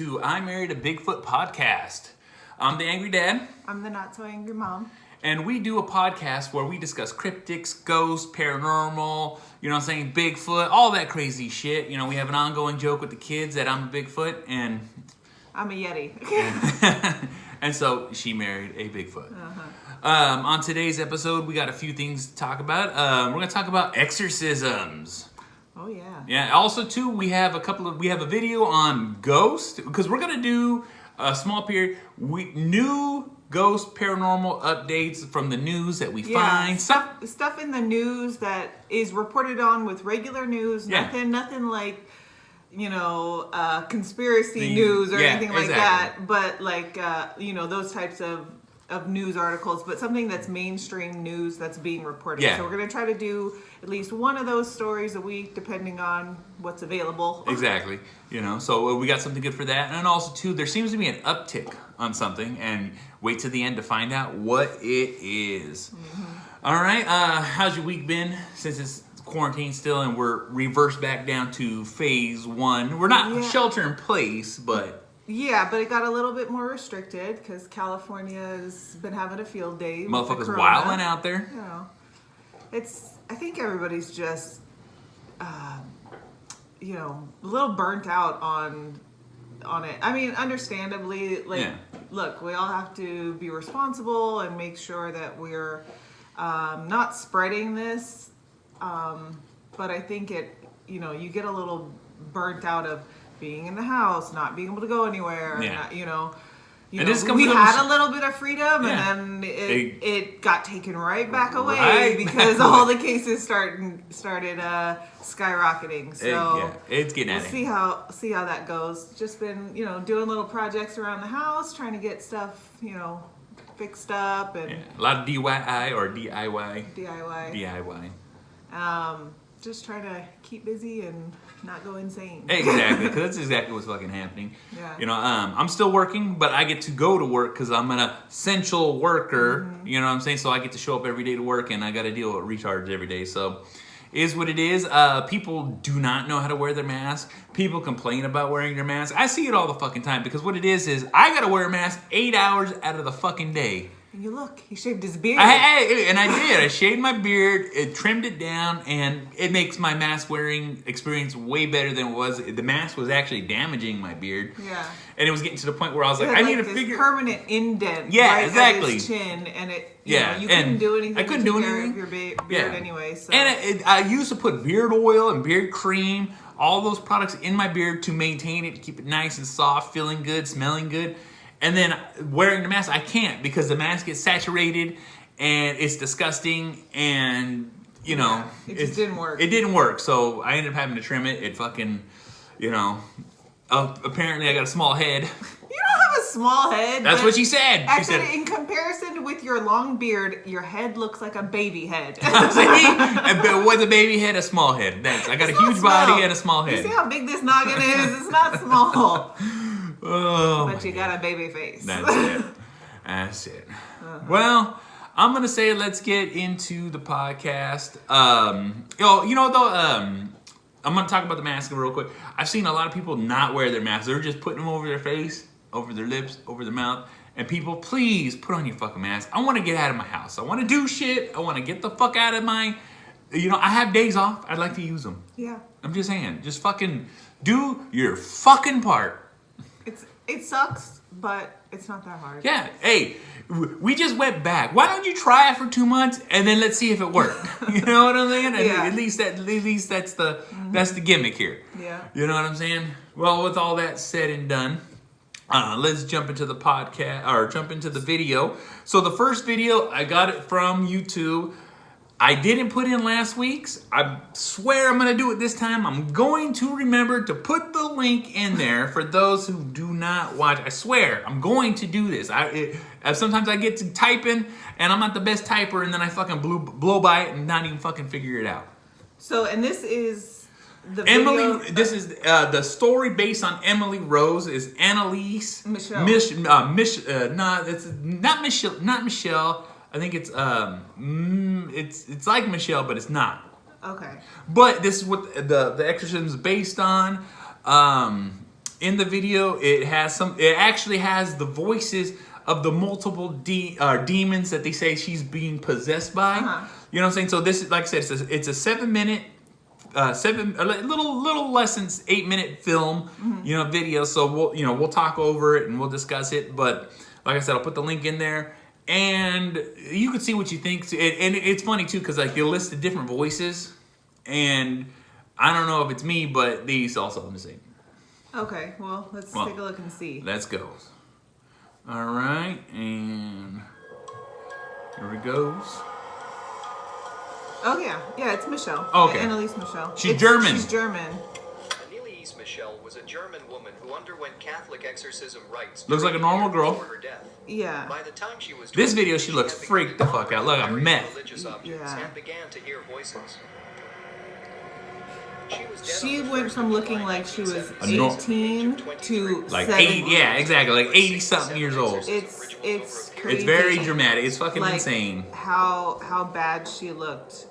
to I Married A Bigfoot podcast. I'm the Angry Dad. I'm the Not So Angry Mom. And we do a podcast where we discuss cryptids, ghosts, paranormal, Bigfoot, all that crazy shit. We have an ongoing joke with the kids that I'm a Bigfoot and... I'm a Yeti. and so she married a Bigfoot. On today's episode, we got a few things to talk about. We're going to talk about exorcisms. Oh, yeah. Yeah. Also, too, we have a video on ghosts because we're gonna do a small period. New ghost paranormal updates from the news that we find. Stuff in the news that is reported on with regular news. Nothing like conspiracy news or anything like that. But like those types of news articles, but something that's mainstream news that's being reported. Yeah. So we're going to try to do at least one of those stories a week, depending on what's available. Exactly. So we got something good for that. And also, too, there seems to be an uptick on something, and wait till the end to find out what it is. Mm-hmm. All right. How's your week been since it's quarantine still and we're reversed back down to phase 1? We're not shelter in place, but... Yeah, but it got a little bit more restricted because California has been having a field day. Motherfuckers wilding out there. I think everybody's just, a little burnt out on it. I mean, understandably, look, we all have to be responsible and make sure that we're not spreading this. But I think you get a little burnt out of being in the house, not being able to go anywhere. Yeah. We had a little bit of freedom, and then it got taken right back away because all the cases started skyrocketing. So it's getting we'll see how that goes. Just been doing little projects around the house, trying to get stuff fixed up and a lot of DIY or DIY. Just trying to keep busy and not go insane. Exactly, because that's exactly what's fucking happening. Yeah. I'm still working, but I get to go to work because I'm an essential worker. Mm-hmm. You know what I'm saying? So I get to show up every day to work, and I got to deal with recharge every day. So, is what it is. People do not know how to wear their mask. People complain about wearing their mask. I see it all the fucking time because what it is I got to wear a mask 8 hours out of the fucking day. And you look, he shaved his beard. I did. I shaved my beard, it trimmed it down, and it makes my mask wearing experience way better than it was. The mask was actually damaging my beard. Yeah. And it was getting to the point where I was like, I need to figure... permanent indent exactly. at his chin, and you couldn't do anything I couldn't do anything. Of your beard anyway. So. And I used to put beard oil and beard cream, all those products in my beard to maintain it, to keep it nice and soft, feeling good, smelling good. And then wearing the mask, I can't because the mask gets saturated and it's disgusting and, it just didn't work. It didn't work. So I ended up having to trim it. It fucking, apparently I got a small head. You don't have a small head. That's what she said. She said, in comparison with your long beard, your head looks like a baby head. But what's a baby head? A small head. I got a huge body and a small head. You see how big this noggin is? It's not small. Oh, but you got a baby face. That's it. Well, I'm gonna say let's get into the podcast. I'm gonna talk about the mask real quick. I've seen a lot of people not wear their masks. They're just putting them over their face, over their lips, over their mouth. And people, please put on your fucking mask. I want to get out of my house. I want to do shit. I want to get the fuck out of my. I have days off. I'd like to use them. Yeah. I'm just saying, just fucking do your fucking part. It sucks, but it's not that hard. Yeah. Hey, we just went back. Why don't you try it for 2 months and then let's see if it worked? You know what I'm saying? Yeah. At least that's the gimmick here. Yeah. You know what I'm saying? Well, with all that said and done, let's jump into the podcast or jump into the video. So the first video, I got it from YouTube. I didn't put in last week's. I swear I'm going to do it this time. I'm going to remember to put the link in there for those who do not watch. I swear, I'm going to do this. Sometimes I get to typing, and I'm not the best typer, and then I fucking blow by it and not even fucking figure it out. So, and this is the Emily. video... This is the story based on Emily Rose is Annelise Michel. It's not Michelle. Not Michelle. I think it's like Michelle, but it's not. Okay. But this is what the exorcism is based on. in the video, it actually has the voices of the multiple demons that they say she's being possessed by. You know what I'm saying? So this is, like I said, it's a 7-minute, a little less than 8-minute film, video. So we'll talk over it and we'll discuss it. But like I said, I'll put the link in there, and you can see what you think. And it's funny too, because like you'll list the different voices, and I don't know if it's me, but these also sound the same. Okay, well, let's take a look and see. Let's go. All right, and here it goes. Oh, yeah, it's Michelle. Oh, okay. Annelise Michel. She's German. She's German. Annelise Michel was a German woman who underwent Catholic exorcism rites. Looks like a normal girl. Before her death. Yeah. By the time she was This video, she looks freaked the fuck out. Look at meth. Religious objects and began to hear voices. She went from looking like she was 18 to like 70. 80. Yeah, exactly. Like 80-something years old. It's crazy. It's very dramatic. It's fucking insane. How bad she looked.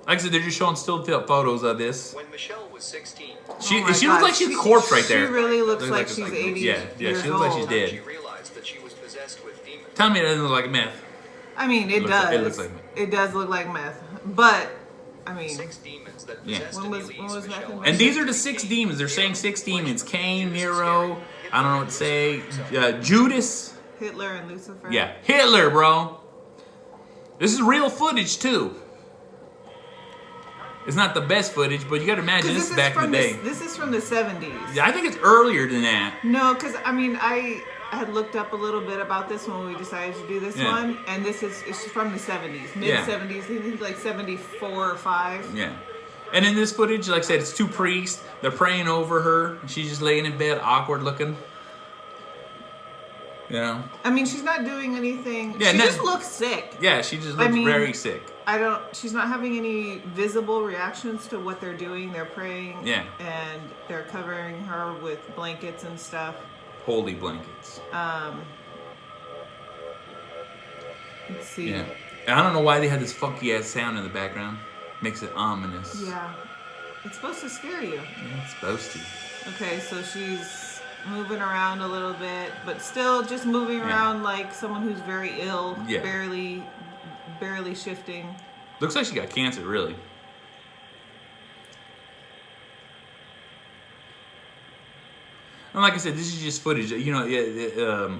Like I said, they're just showing still photos of this. When Michelle was 16, she looks like she's a corpse right there. She really looks like she's 80 Yeah, years she looks like she's old. dead. she realized that she was possessed with demons. Tell me it doesn't look like meth. I mean, it does. It looks like meth. It does look like meth. But, I mean... 6 demons that Yeah. possessed When was Annelise that Michel. And these are the 6 demons. They're saying 6 demons. Cain, Nero, I don't know what to say. Judas. Hitler and Lucifer. Yeah, Hitler, bro. This is real footage, too. It's not the best footage, but you got to imagine this is back in the day. This is from the 70s. Yeah, I think it's earlier than that. No, because, I mean, I had looked up a little bit about this when we decided to do this one, and it's from the 70s, mid-70s, I think like 74 or 5. Yeah. And in this footage, like I said, it's 2 priests. They're praying over her. And she's just laying in bed, awkward looking. You know? I mean, she's not doing anything. Yeah, she just looks sick. Yeah, she just looks very sick. She's not having any visible reactions to what they're doing. They're praying. Yeah. And they're covering her with blankets and stuff. Holy blankets. Let's see. Yeah. And I don't know why they had this funky ass sound in the background. Makes it ominous. Yeah. It's supposed to scare you. Yeah, it's supposed to. Okay, so she's moving around a little bit, but still just moving around like someone who's very ill. Yeah. Barely shifting. Looks like she got cancer, really. And like I said, this is just footage. You know,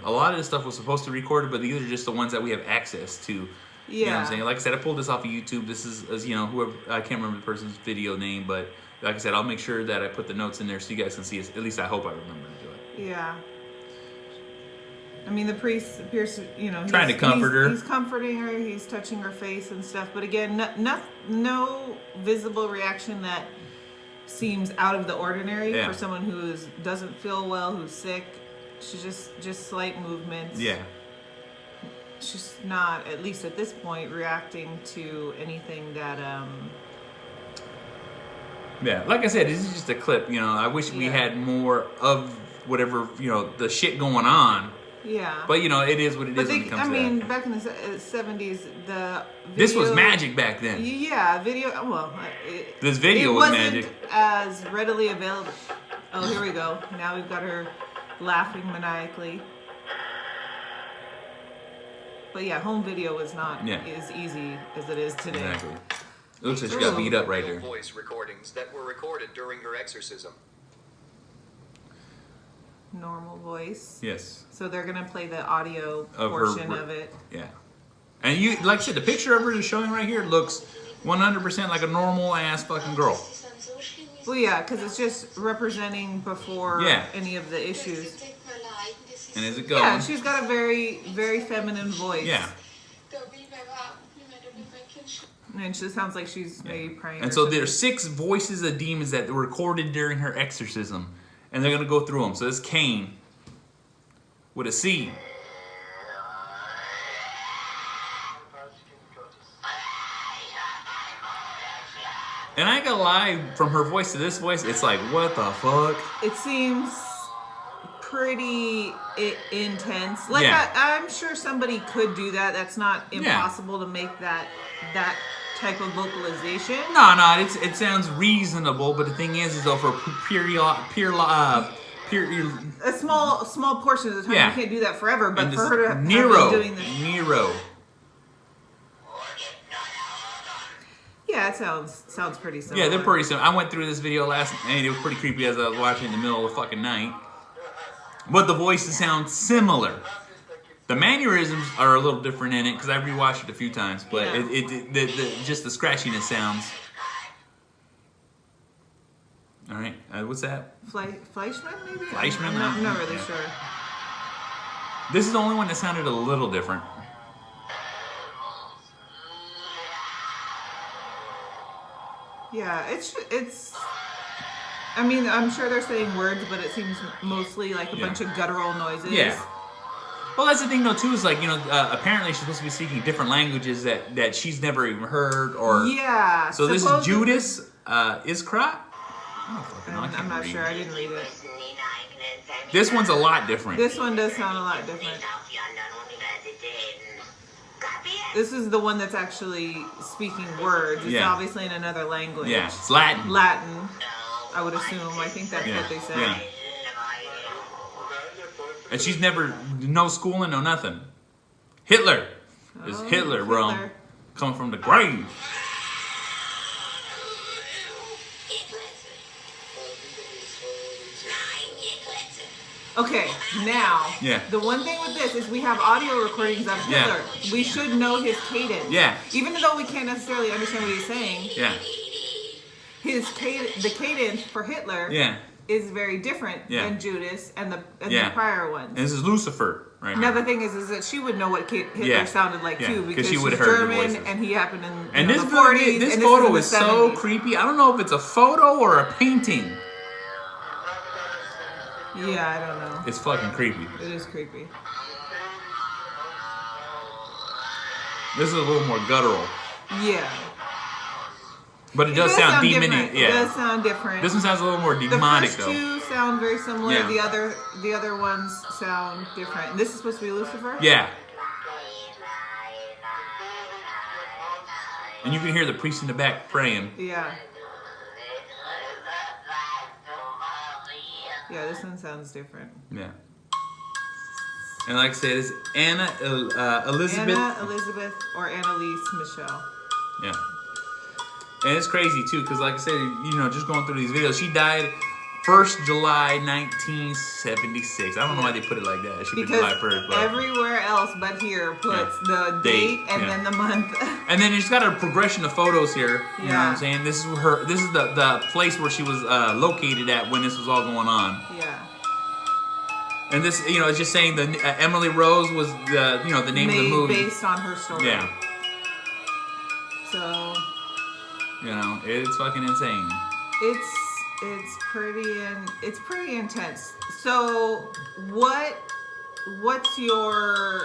a lot of this stuff was supposed to be recorded, but these are just the ones that we have access to. Yeah. You know what I'm saying? Like I said, I pulled this off of YouTube. This is, whoever, I can't remember the person's video name, but like I said, I'll make sure that I put the notes in there so you guys can see it. At least I hope I remember to do it. Yeah. I mean, the priest appears to, trying to comfort her. He's comforting her. He's touching her face and stuff. But again, no visible reaction that seems out of the ordinary for someone who doesn't feel well, who's sick. She's just slight movements. Yeah. She's not, at least at this point, reacting to anything that Yeah, like I said, this is just a clip. I wish we had more of whatever the shit going on. Yeah. But it is what it is when it comes to that. back in the 70s, the video, This was magic back then. Yeah, video. Well, This video was wasn't magic. as readily available. Oh, here we go. Now we've got her laughing maniacally. But yeah, home video is not as easy as it is today. Exactly. It looks like she got beat up right there. Voice recordings that were recorded during her exorcism. Normal voice. Yes. So they're gonna play the audio Of portion her, of it. Yeah. And you, like I said, the picture of her is showing right here looks 100% like a normal ass fucking girl. Well, yeah, because it's just representing before any of the issues. And is it going? Yeah, she's got a very, very feminine voice. Yeah. And she sounds like she's maybe praying. And so there's 6 voices of demons that were recorded during her exorcism. And they're going to go through them. So this Cain with a C. And I ain't gonna lie, from her voice to this voice, it's like, what the fuck? It seems pretty intense. Like, I'm sure somebody could do that. That's not impossible to make that type of vocalization. No, it sounds reasonable, but the thing is though, for a small portion of the time. Yeah. You can't do that forever, but And for this her to is have Nero. been doing this. Nero. Yeah, it sounds pretty similar. Yeah, they're pretty similar. I went through this video last night, and it was pretty creepy as I was watching in the middle of the fucking night. But the voices sound similar. The mannerisms are a little different in it because I rewatched it a few times, but Yeah. just the scratchiness sounds. All right, what's that? Fleischman, maybe? Fleischman? I'm not really Yeah. sure. This is the only one that sounded a little different. Yeah, it's. I mean, I'm sure they're saying words, but it seems mostly like a bunch of guttural noises. Yeah. Well, that's the thing, though, too, is like, apparently she's supposed to be speaking different languages that she's never even heard, or... Yeah. So this is Judas Iskra? I don't fucking know, I can't I'm not read. sure. I didn't read it. This one's a lot different. This one does sound a lot different. This is the one that's actually speaking words. It's obviously in another language. Yeah, it's Latin. Latin, I would assume. I think that's what they said. Yeah. And she's never, no schooling, no nothing. Hitler. It's Hitler, bro. Hitler. Coming from the grave. Okay, now, Yeah. the one thing with this is we have audio recordings of Hitler. We should know his cadence. Yeah. Even though we can't necessarily understand what he's saying, Yeah. the cadence for Hitler Yeah. is very different Yeah. than Judas and the Yeah. prior ones. And this is Lucifer right Now now. the thing is that she would know what Hitler Yeah. sounded like Yeah, too 'cause because she she's would've heard the German voices. and he happened in And the this 40s. this and photo in the is so 70s. creepy. I don't know if it's a photo or a painting. Yeah, I don't know. It's fucking creepy. It is creepy. This is a little more guttural. Yeah. But it does sound demonic. different. Yeah. It does sound different. This one sounds a little more The demonic, first though. two sound very similar. Yeah. The other ones sound different. And this is supposed to be Lucifer? Yeah. And you can hear the priest in the back praying. Yeah. Yeah, this one sounds different. Yeah. And like I said, it's Elizabeth. Anna Elizabeth or Annelise Michel. Yeah. And it's crazy, too, because like I said, just going through these videos, she died 1st July 1976. I don't know why they put it like that. It should be July 1st. But... everywhere else but here puts the date and then the month. And then it's got a progression of photos here. You know what I'm Yeah. saying? This is the place where she was located at when this was all going on. Yeah. And this, it's just saying the Emily Rose was the name of the movie. Based on her story. Yeah. So it's fucking insane. it's pretty intense. So what's your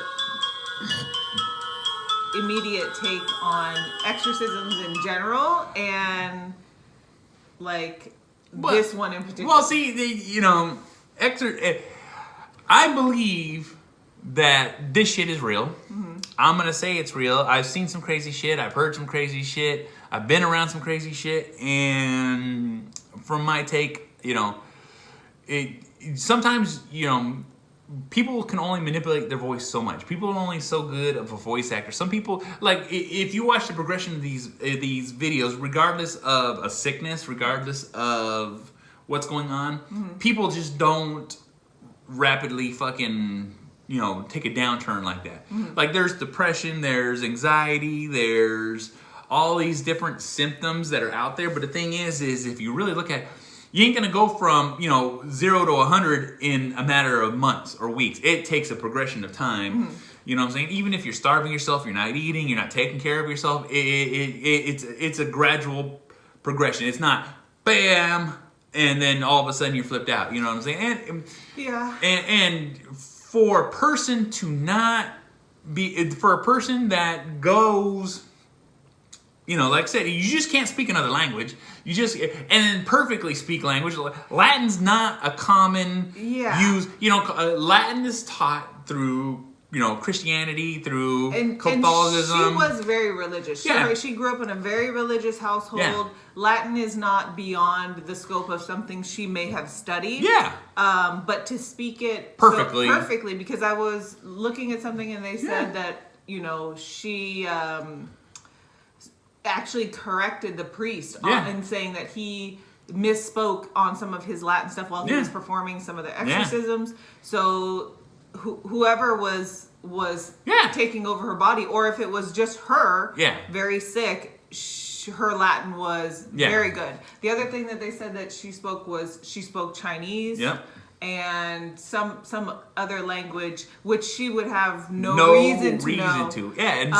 immediate take on exorcisms in general and like this one in particular? Well, see, I believe that this shit is real. Mm-hmm. I'm going to say it's real. I've seen some crazy shit. I've heard some crazy shit. I've been around some crazy shit. And from my take, sometimes, people can only manipulate their voice so much. People are only so good of a voice actor. Some people, like, if you watch the progression of these videos, regardless of a sickness, regardless of what's going on, people just don't rapidly fucking, take a downturn like that. Like, there's depression, there's anxiety, there's all these different symptoms that are out there. But the thing is if you really look at it, you ain't gonna go from 0 to 100 in a matter of months or weeks. It takes a progression of time. You know what I'm saying? Even if you're starving yourself, you're not eating, you're not taking care of yourself. It's a gradual progression. It's not bam and then all of a sudden you're flipped out. You know what I'm saying? And and for a person to not be, for a person that goes, like I said, you just can't speak another language. You just, and then perfectly speak language. Latin's not a common use. Latin is taught through Christianity, through and Catholicism. she was very religious. She grew up in a very religious household. Yeah. Latin is not beyond the scope of something she may have studied. Yeah. But to speak it perfectly, because I was looking at something and they said that she actually corrected the priest in saying that he misspoke on some of his Latin stuff while he was performing some of the exorcisms. So whoever was taking over her body, or if it was just her very sick, her Latin was very good. The other thing that they said that she spoke Chinese. Yep. And some other language which she would have no reason to. Yeah, and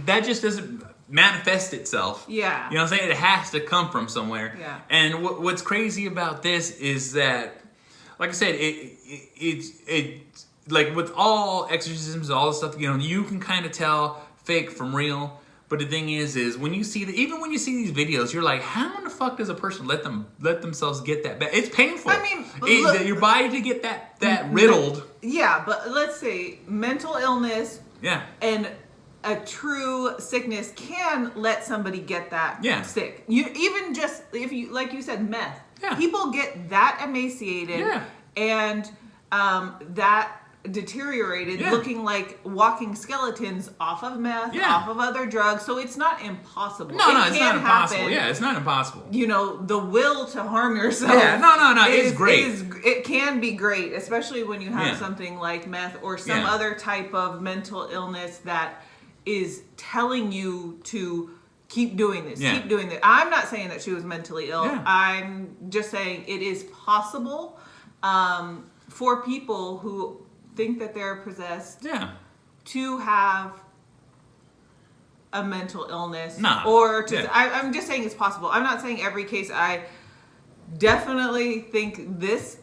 that just doesn't manifest itself. Yeah. You know what I'm saying? It has to come from somewhere. Yeah. And what's crazy about this is that, like I said, it's like with all exorcisms, all this stuff, you can kind of tell fake from real. But the thing is when you see even when you see these videos, you're like, how in the fuck does a person let themselves get that bad? It's painful. I mean, your body to get that riddled. Yeah, but let's say mental illness. Yeah. And a true sickness can let somebody get that sick. You even just if you like you said meth. Yeah. People get that emaciated and that deteriorated, looking like walking skeletons off of meth, off of other drugs. So it's not impossible. No, it's not impossible. Yeah, it's not impossible. The will to harm yourself. Yeah, no, it's great. It can be great, especially when you have something like meth or some other type of mental illness that is telling you to keep doing this, keep doing this. I'm not saying that she was mentally ill. Yeah. I'm just saying it is possible for people who think that they're possessed to have a mental illness. Or to I'm just saying it's possible. I'm not saying every case. I definitely think this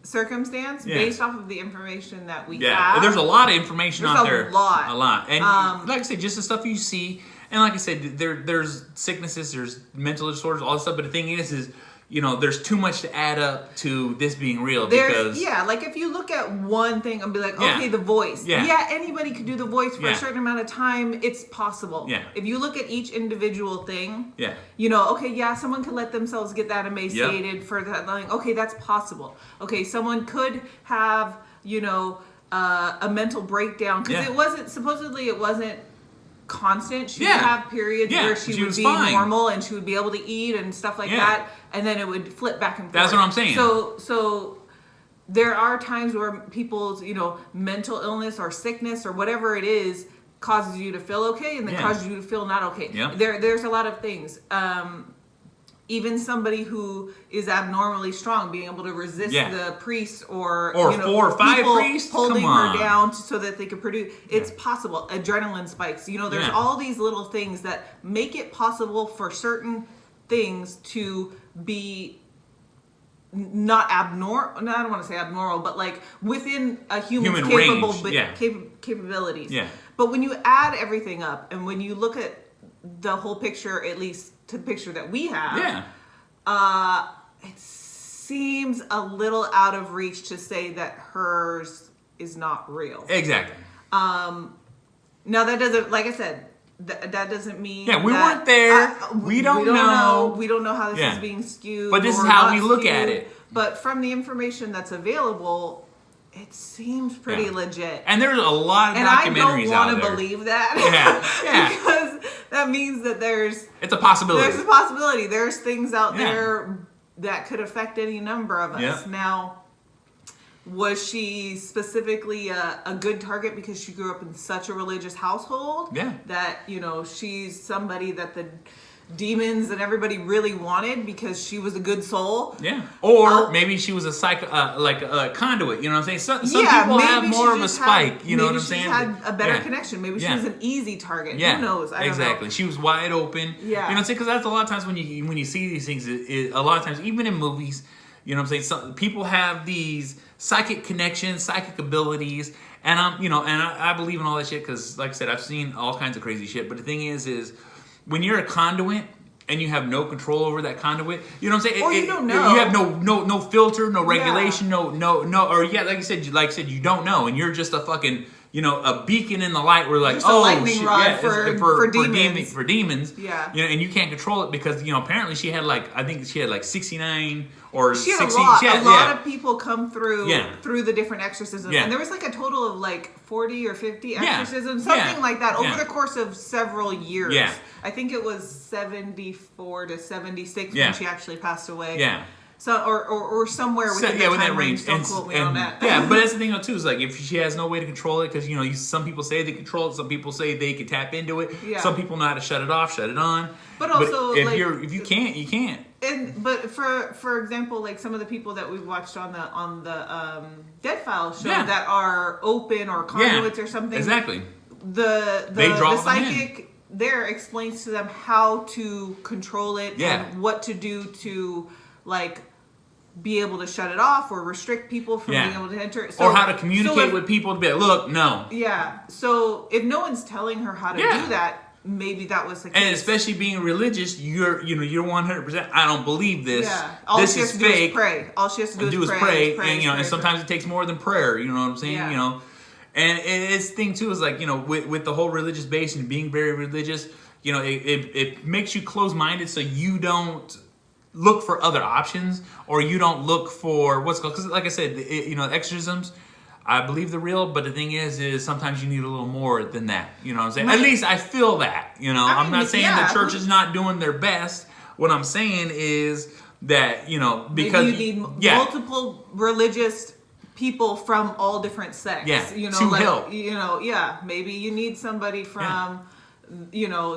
circumstance based off of the information that we have. There's a lot of information out there. A lot. And like I said, just the stuff you see. And like I said, there's sicknesses, there's mental disorders, all this stuff. But the thing is there's too much to add up to this being real. Like if you look at one thing and be like, okay, the voice. Yeah, anybody could do the voice for a certain amount of time. It's possible. Yeah. If you look at each individual thing, someone could let themselves get that emaciated for that long. Okay, that's possible. Okay, someone could have, a mental breakdown because it wasn't constant. She would have periods where she would be fine. Normal and she would be able to eat and stuff like that, and then it would flip back and forth. That's what I'm saying. So there are times where people's mental illness or sickness or whatever it is causes you to feel okay and then causes you to feel not okay. There's a lot of things. Even somebody who is abnormally strong being able to resist the priest or 4 or 5 priests holding her down so that they could produce. It's possible. Adrenaline spikes. There's all these little things that make it possible for certain things to be not abnormal. No, I don't want to say abnormal, but like within a human's capabilities. Yeah. But when you add everything up and when you look at the whole picture, at least to the picture that we have, it seems a little out of reach to say that hers is not real. Exactly. Now that doesn't, like I said, that doesn't mean we weren't there. We don't know. We don't know how this is being skewed. But this is how we look at it. But from the information that's available, it seems pretty legit. And there's a lot of documentaries out there. And I don't want to believe that. Yeah. Because that means that it's a possibility. There's a possibility. There's things out there that could affect any number of us. Yeah. Now, was she specifically a good target because she grew up in such a religious household? Yeah. That, she's somebody that the demons and everybody really wanted because she was a good soul. Yeah. Or maybe she was like a conduit, you know what I'm saying? Some people have more of a spike, you know what I'm saying? Maybe she had a better connection. Maybe she was an easy target. Who knows? I don't know. She was wide open. Yeah. You know what I'm saying? Because that's a lot of times when you see these things, a lot of times, even in movies, you know what I'm saying? People have these psychic connections, psychic abilities, and I believe in all that shit because, like I said, I've seen all kinds of crazy shit. But the thing is when you're a conduit and you have no control over that conduit. You know what I'm saying? Or you don't know. You have no filter, no regulation, no, or like you said, you don't know, and you're just a fucking, a beacon in the light where like, just a lightning rod for demons. For demons. Yeah. And you can't control it because, apparently she had I think she had 69 or she had 60. A lot of people come through the different exorcisms. Yeah. And there was a total of 40 or 50 exorcisms, something like that, over the course of several years. Yeah. I think it was 74 to 76 when she actually passed away. Yeah. So or somewhere within that time range. Don't quote me on that. Yeah, but that's the thing too, is if she has no way to control it, because some people say they control it, some people say they can tap into it. Yeah. Some people know how to shut it off, shut it on. But also, if you can't, you can't. But for example, some of the people that we've watched on the Dead Files show that are open or conduits or something. Exactly. The psychic there explains to them how to control it and what to do to be able to shut it off or restrict people from being able to enter. So, or how to communicate with people to be like, look, no. Yeah. So if no one's telling her how to do that, maybe that was the case. And especially being religious, you're 100%. I don't believe this. Yeah. All this she has is to do fake. is pray. All she has to do is pray. And sometimes it takes more than prayer. You know what I'm saying? Yeah. And it's the thing too is with the whole religious base and being very religious, it makes you close-minded, so you don't look for other options, or you don't look for what's called, because like I said, exorcisms, I believe they're real, but the thing is sometimes you need a little more than that. You know what I'm saying? At least I feel that. I'm not saying the church is not doing their best. What I'm saying is that, because maybe you need multiple religious people from all different sects. Yeah, to help. Maybe you need somebody from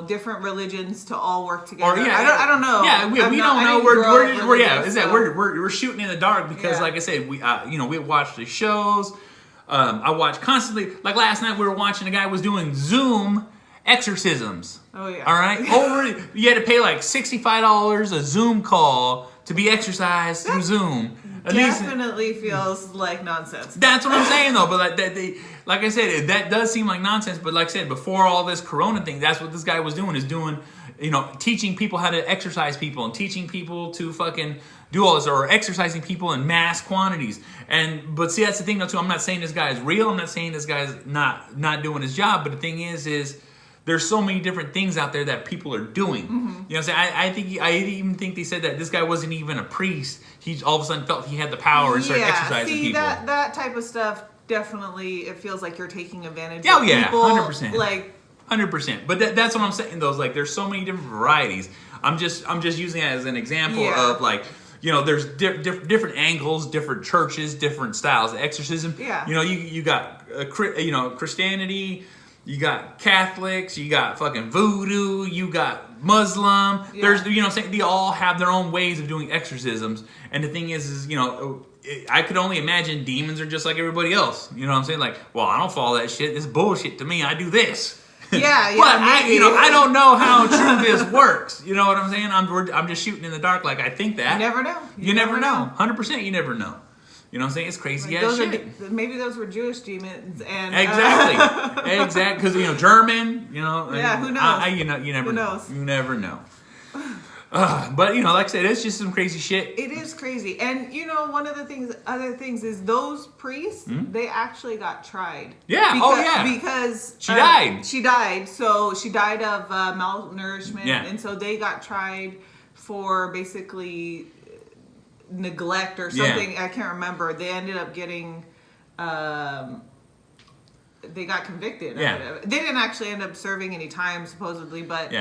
different religions to all work together. Or, I don't know. Yeah, we don't know. We're shooting in the dark because, like I said, we watch the shows. I watch constantly. Like last night, we were watching a guy was doing Zoom exorcisms. Oh yeah. All right. You had to pay $65 a Zoom call to be exorcised through Zoom. Definitely feels like nonsense. That's what I'm saying though. But like I said, that does seem like nonsense. But like I said, before all this Corona thing, that's what this guy was doing. Is doing, teaching people how to exercise people and teaching people to fucking do all this, or exercising people in mass quantities. But see, that's the thing though too. I'm not saying this guy is real. I'm not saying this guy's not doing his job. But the thing is there's so many different things out there that people are doing. Mm-hmm. You know what I'm saying? I even think they said that this guy wasn't even a priest. He all of a sudden felt he had the power and started exercising people. That type of stuff, definitely, it feels like you're taking advantage of people. 100%. 100%. But that's what I'm saying, though. Is there's so many different varieties. I'm just using it as an example of there's different angles, different churches, different styles of exorcism. Yeah. You got Christianity. You got Catholics, you got fucking voodoo, you got Muslim. Yeah. There's, what I'm saying, they all have their own ways of doing exorcisms. And the thing is I could only imagine demons are just like everybody else. You know what I'm saying? I don't follow that shit. This is bullshit to me. I do this. Yeah, but I don't know how true this works. You know what I'm saying? I'm just shooting in the dark. I think that. You never know. You never know. 100%. You never know. You know what I'm saying? It's crazy ass shit. Maybe those were Jewish demons. And exactly. Because German. Yeah, who knows? You never know. Knows? You never know. But like I said, it's just some crazy shit. It is crazy, and one of the other things is those priests. They actually got tried. Yeah. Because she died. She died. So she died of malnourishment, and so they got tried for basically neglect or something. I can't remember. They ended up getting they got convicted. They didn't actually end up serving any time supposedly, but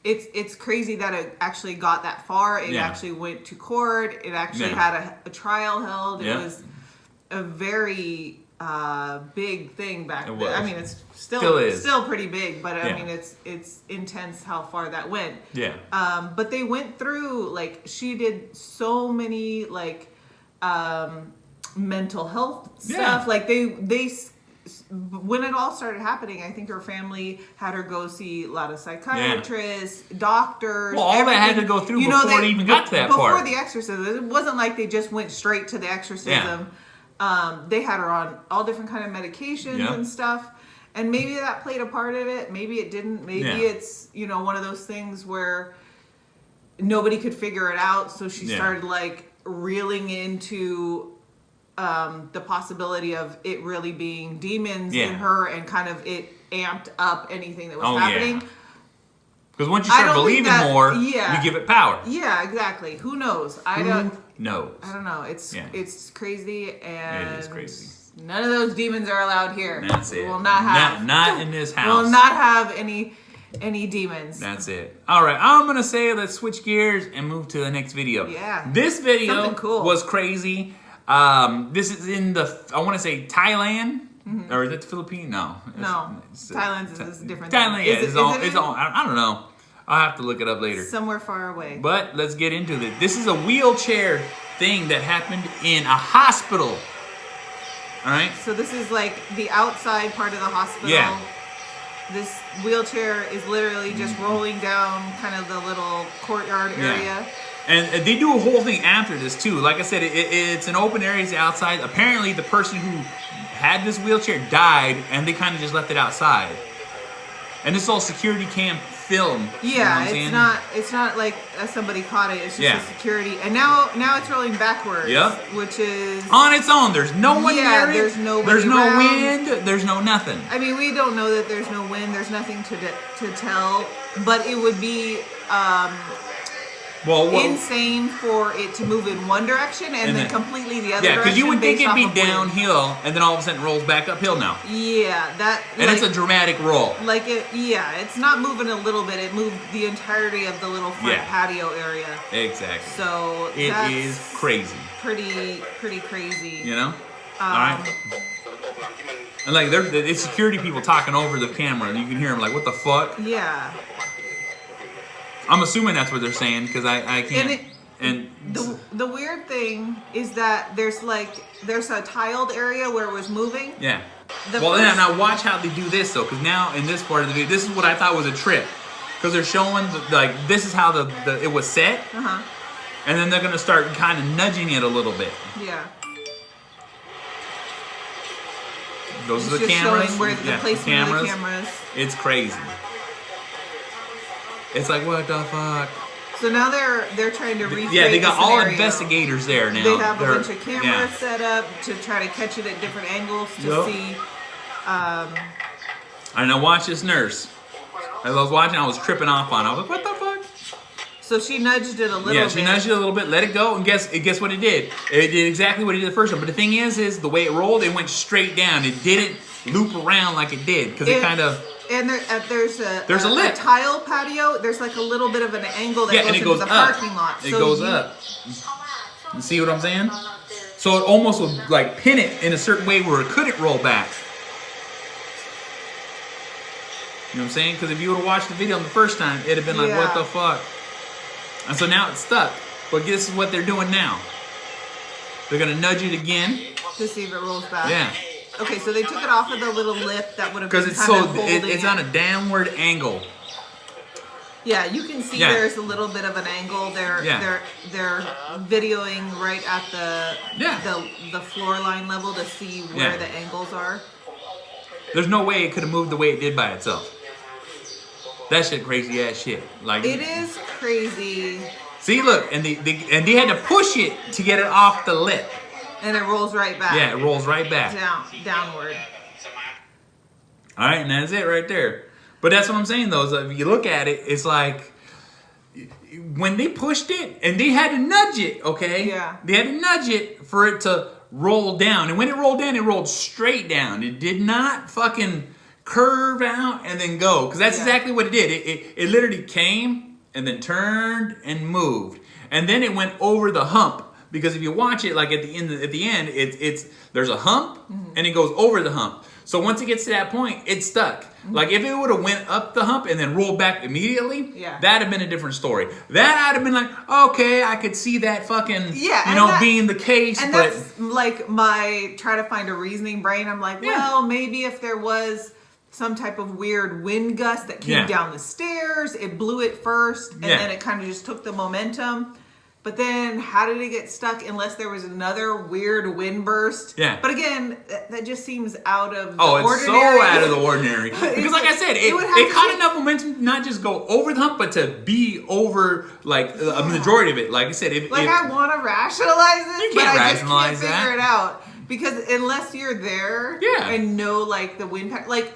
it's crazy that it actually got that far. It actually went to court. It actually had a trial held. It was a very big thing back then. I mean, it's still pretty big, but I mean, it's intense how far that went. But they went through, she did so many mental health stuff. They when it all started happening, I think her family had her go see a lot of psychiatrists, doctors. Well, all that had to go through before it even got to that part. Before the exorcism, it wasn't like they just went straight to the exorcism. They had her on all different kind of medications and stuff, and maybe that played a part of it. Maybe it didn't. Maybe it's one of those things where nobody could figure it out, so she Yeah. started like reeling into the possibility of it really being demons Yeah. in her, and kind of it amped up anything that was Oh, happening. yeah. Because once you I start don't think believing that- more, yeah. you give it power. Yeah, exactly. Who knows? I Who don't knows? know. It's Yeah. it's crazy, and It is crazy. none of those demons are allowed here. That's We it. will not have Not in this house. We'll not have any demons. That's it. All right, I'm gonna say let's switch gears and move to the next video. Yeah. This video Something cool. was crazy. This is in I want to say Thailand, or is it the Philippines? No. No. Thailand is a different Thailand, thing. yeah. Is it- It's all. is it It's in- all. I don't know. I'll have to look it up later. Somewhere far away. But let's get into it. This is a wheelchair thing that happened in a hospital. All right. So this is like the outside part of the hospital. Yeah. This wheelchair is literally just rolling down kind of the little courtyard area. And they do a whole thing after this too. Like I said, it's an open area, it's outside. Apparently, the person who had this wheelchair died, and they kind of just left it outside. And this is all security cam film. Yeah, you know what I'm saying? it's not like somebody caught it. It's just Yeah. a security. And now it's rolling backwards. Yep. Which is On its own. There's no one Yeah, near it. there's nobody There's no around. wind. There's no nothing. I mean, we don't know that there's no wind. There's nothing to tell. But it would be Well, insane for it to move in one direction and then completely the other yeah, direction. because you would think based it'd be off of wind. downhill, and then all of a sudden it rolls back uphill now. Yeah, that. And it's a dramatic roll. like it. Yeah, it's not moving a little bit. It moved the entirety of the little front Yeah. patio area. Exactly. So It that's is crazy. pretty crazy. You know? All right. And like, it's security people talking over the camera, and you can hear them like, "What the fuck?" Yeah. I'm assuming that's what they're saying because I can't. And The weird thing is that there's a tiled area where it was moving. yeah. The Well, first- now watch how they do this though, because now in this part of the video, this is what I thought was a trip, because they're showing this is how it was set, and then they're gonna start kind of nudging it a little bit. Yeah. Those It's are the just cameras. showing where the placement of the cameras. It's crazy. It's like, what the fuck? So now they're trying to recreate. Yeah, they got the all scenario. investigators there now. They have a They're- bunch of cameras set up to try to catch it at different angles to Yep. see. And now watch this nurse. As I was watching, I was tripping off on it. I was like, what the fuck? So she nudged it a little Yeah, bit. she nudged it a little bit, let it go, and guess what it did? It did exactly what it did the first time. But the thing is the way it rolled, it went straight down. It didn't loop around like it did, because it kind of... And there's a lip. a tile patio. There's like a little bit of an angle that Yeah, goes and it into goes the up. parking lot. It So goes you- up. You see what I'm saying? So it almost would like pin it in a certain way where it couldn't roll back. You know what I'm saying? Because if you would have watched the video the first time, it'd have been like, what Yeah. the fuck? And so now it's stuck. But this is what they're doing now. They're going to nudge it again. To see if it rolls back. Yeah. Okay, so they took it off of the little lip that would have been Because it's kind so, of holding it's on a downward angle. Yeah, you can see Yeah. there's a little bit of an angle. They're videoing right at the floor line level to see where Yeah. the angles are. There's no way it could have moved the way it did by itself. That shit crazy ass shit. Like It is crazy. See, look, and they had to push it to get it off the lip. And it rolls right back. Yeah, it rolls right back. Downward. All right, and that's it right there. But that's what I'm saying, though. Is that if you look at it, it's like when they pushed it, and they had to nudge it, okay? Yeah. They had to nudge it for it to roll down. And when it rolled down, it rolled straight down. It did not fucking curve out and then go. Because that's exactly what it did. It literally came and then turned and moved. And then it went over the hump. Because if you watch it, like at the end, there's a hump and it goes over the hump. So once it gets to that point, it's stuck. Like if it would have went up the hump and then rolled back immediately, that'd have been a different story. That I'd have been like, okay, I could see that fucking, being the case. And but that's like my try to find a reasoning brain. I'm like, well, maybe if there was some type of weird wind gust that came down the stairs, it blew it first, and then it kind of just took the momentum. But then how did it get stuck unless there was another weird wind burst? Yeah. But again, that just seems out of the it's ordinary. so out of the ordinary. Because like I said, it caught enough momentum to not just go over the hump, but to be over like a majority of it. Like I said, I want to rationalize this, you but can't I rationalize just can't figure it out. Because unless you're there and know like the wind, like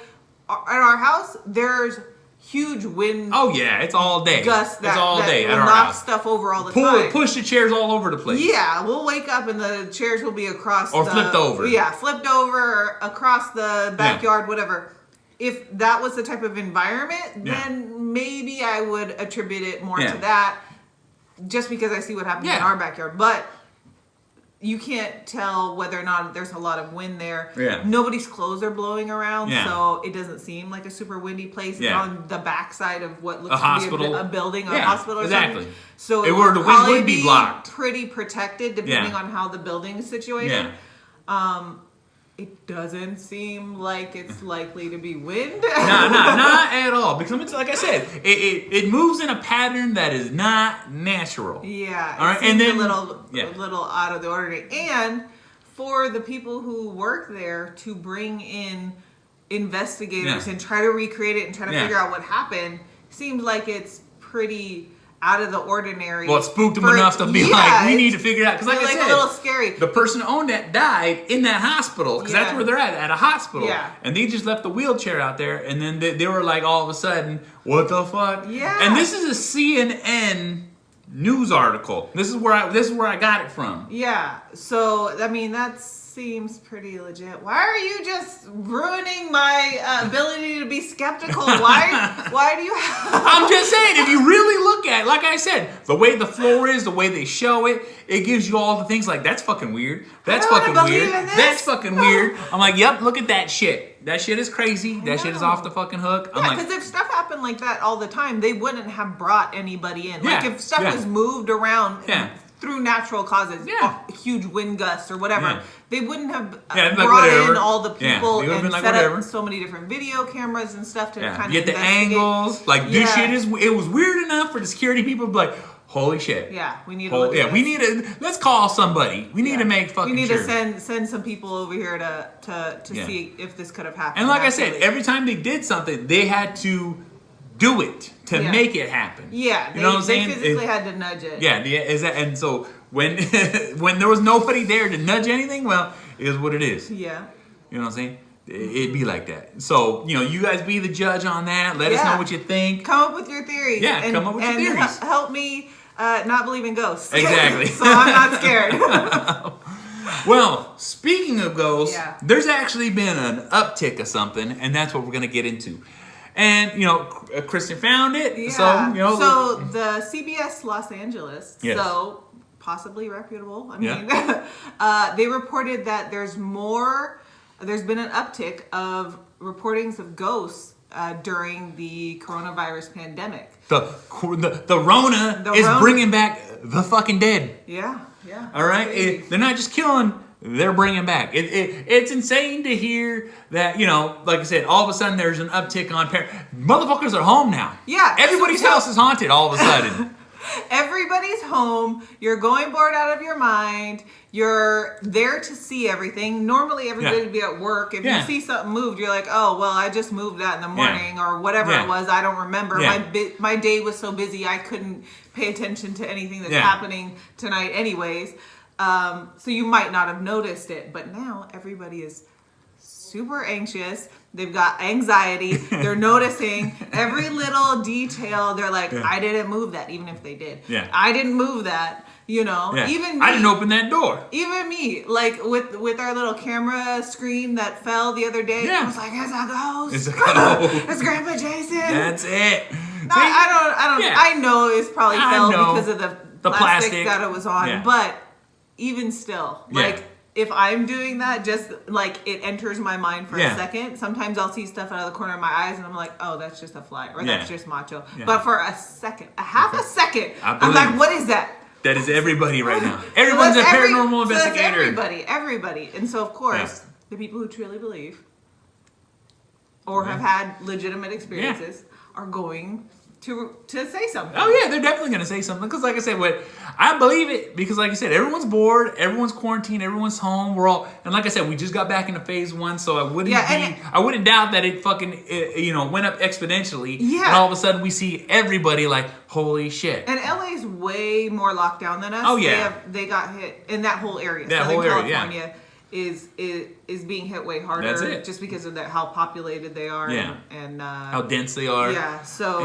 at our house, there's huge wind. Oh yeah, it's all day. Gusts it's all day will at our knock house. stuff over all the time. Push the chairs all over the place. Yeah, we'll wake up and the chairs will be across or flipped over. Yeah, flipped over across the backyard, whatever. If that was the type of environment, then maybe I would attribute it more to that, just because I see what happens in our backyard. But you can't tell whether or not there's a lot of wind there. Yeah. Nobody's clothes are blowing around, so it doesn't seem like a super windy place. It's on the backside of what looks to be a building, a hospital or something. So the wind would be blocked. Pretty protected depending on how the building is situated. Yeah. It doesn't seem like it's likely to be wind. Not at all. Because like I said, it moves in a pattern that is not natural. Yeah. All right. And then a little out of the ordinary. And for the people who work there to bring in investigators and try to recreate it and try to figure out what happened, seems like it's pretty out of the ordinary. Well, it spooked them enough to be like, we need to figure it out. Because like I said, a little scary. The person who owned that died in that hospital, because that's where they're at a hospital. Yeah. And they just left the wheelchair out there, and then they were like, all of a sudden, what the fuck? Yeah. And this is a CNN news article. This is where I got it from. Yeah. So I mean, that seems pretty legit. Why are you just ruining my ability to be skeptical? Why do you have... I'm just saying, if you really look at it, like I said, the way the floor is, the way they show it, it gives you all the things like, that's fucking weird. That's fucking weird. That's fucking weird. I'm like, yep, look at that shit. That shit is crazy. That shit is off the fucking hook. Yeah, because if stuff happened like that all the time, they wouldn't have brought anybody in. Like if stuff was moved around through natural causes, huge wind gusts or whatever, they wouldn't have brought in all the people and set up so many different video cameras and stuff to kind of get the angles. Like this shit it was weird enough for the security people to be like, holy shit. Yeah, we need to look at this. We need to, let's call somebody. We need to make fucking sure. We need to send some people over here to see if this could have happened. And like I said, every time they did something, they had to do it to make it happen. Yeah, you know what I'm saying? They physically had to nudge it. Yeah, and so when when there was nobody there to nudge anything, well, it is what it is. Yeah. You know what I'm saying? It'd be like that. So, you guys be the judge on that. Let us know what you think. Come up with your theories. Yeah, come up with your theories. Help me not believe in ghosts. Exactly. So I'm not scared. Well, speaking of ghosts, there's actually been an uptick of something, and that's what we're going to get into. And, Cristin found it. Yeah. So the CBS Los Angeles, so possibly reputable. I mean, they reported that there's been an uptick of reportings of ghosts during the coronavirus pandemic. The Rona is bringing back the fucking dead. Yeah. All right? They're not just killing, they're bringing back. It's insane to hear that, like I said, all of a sudden there's an uptick on motherfuckers are home now. Yeah. Everybody's house is haunted all of a sudden. Everybody's home. You're going bored out of your mind. You're there to see everything. Normally, everybody would be at work. If you see something moved, you're like, oh, well, I just moved that in the morning or whatever it was. I don't remember. My day was so busy, I couldn't pay attention to anything that's happening tonight anyways. So you might not have noticed it. But now everybody is super anxious. They've got anxiety. They're noticing every little detail. They're like, I didn't move that, even if they did. Yeah. I didn't move that. Even me, I didn't open that door. Even me, like with our little camera screen that fell the other day, I was like, "It's a ghost. It's a ghost. It's Grandpa Jason." That's it. No, I don't. I know it's probably fell because of the plastic that it was on, but even still, like. If I'm doing that, just like it enters my mind for a second. Sometimes I'll see stuff out of the corner of my eyes and I'm like, oh, that's just a fly or that's just macho. Yeah. But for a second, half a second, I'm like, what is that? That is everybody right now. Everyone's a paranormal investigator. So that's everybody. And so, of course, the people who truly believe or have had legitimate experiences are going to say something. Oh yeah, they're definitely gonna say something because, like I said, I believe it because, like I said, everyone's bored, everyone's quarantined, everyone's home. We're all, and like I said, we just got back into phase 1, so I wouldn't doubt that it fucking went up exponentially. Yeah. And all of a sudden we see everybody like, holy shit. And LA's way more locked down than us. Oh yeah, they got hit in that whole area. That Southern whole area, California is being hit way harder. That's it. Just because of how populated they are. Yeah. And how dense they are. Yeah. So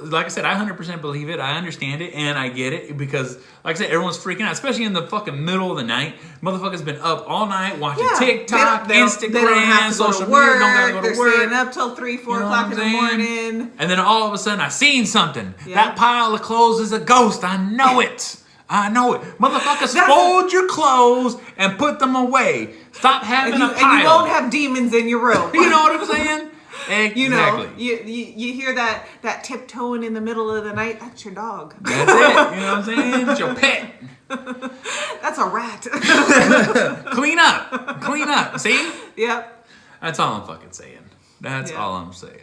like I said, I 100% believe it. I understand it, and I get it because, like I said, everyone's freaking out, especially in the fucking middle of the night. Motherfuckers been up all night watching TikTok, Instagram, they don't have to social go to work. media. Don't gotta go to They're work. staying up till 3, 4 o'clock in the morning. And then all of a sudden, I seen something. Yeah. That pile of clothes is a ghost. I know it. I know it. Motherfuckers, fold your clothes and put them away. Stop having a pile. And you won't have demons in your room. You know what I'm saying? Exactly. You know, you hear that tiptoeing in the middle of the night. That's your dog. That's it. You know what I'm saying? It's your pet. That's a rat. Clean up. Clean up. See? Yep. That's all I'm fucking saying. That's all I'm saying.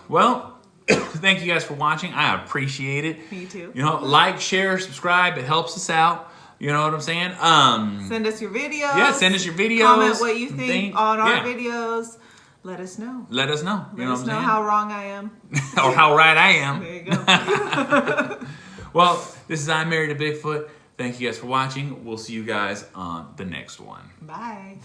Well, thank you guys for watching. I appreciate it. Me too. You know, like, share, subscribe. It helps us out. You know what I'm saying? Send us your videos. Yeah, send us your videos. Comment what you think on our videos. Let us know. Let us know. Let us know how wrong I am. Or how right I am. There you go. Well, this is I'm Married A Bigfoot. Thank you guys for watching. We'll see you guys on the next one. Bye.